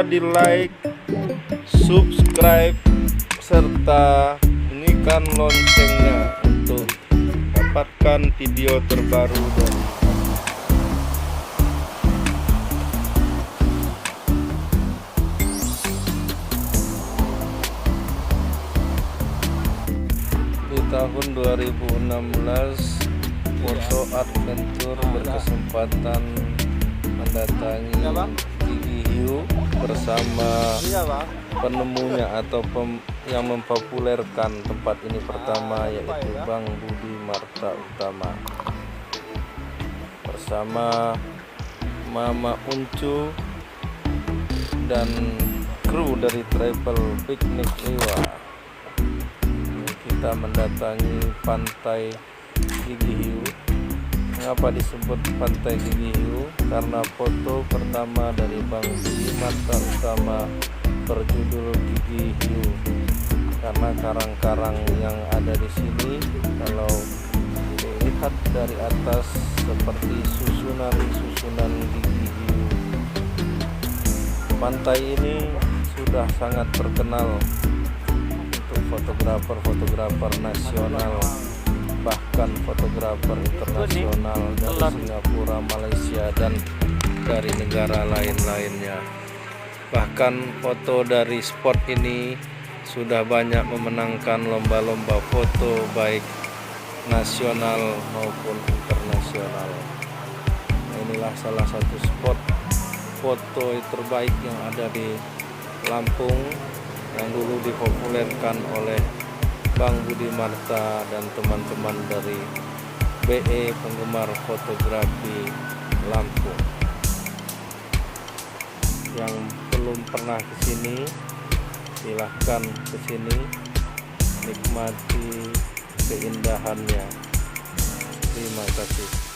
lupa di like, subscribe, serta bunyikan loncengnya untuk dapatkan video terbaru dari di tahun 2016. Foto Adventure berkesempatan mendatangi Gigi Hiu bersama penemunya atau yang mempopulerkan tempat ini pertama, yaitu Bang Budi Marta Utama bersama Mama Uncu dan kru dari Travel Piknik Liwa. Kita mendatangi pantai Gigi Hiu. Mengapa disebut pantai Gigi Hiu? Karena foto pertama dari Bang Budi Marta Utama berjudul Gigi Hiu. Karena karang-karang yang ada di sini, kalau dilihat dari atas, seperti susunan Gigi Hiu. Pantai ini sudah sangat terkenal untuk fotografer nasional, bahkan fotografer internasional dari Singapura, Malaysia, dan dari negara lain-lainnya. Bahkan foto dari spot ini sudah banyak memenangkan lomba-lomba foto baik nasional maupun internasional. Inilah salah satu spot foto terbaik yang ada di Lampung yang dulu dipopulerkan oleh Bang Budi Marta dan teman-teman dari BE Penggemar Fotografi Lampung. Yang belum pernah ke sini, silahkan ke sini, nikmati keindahannya. Terima kasih.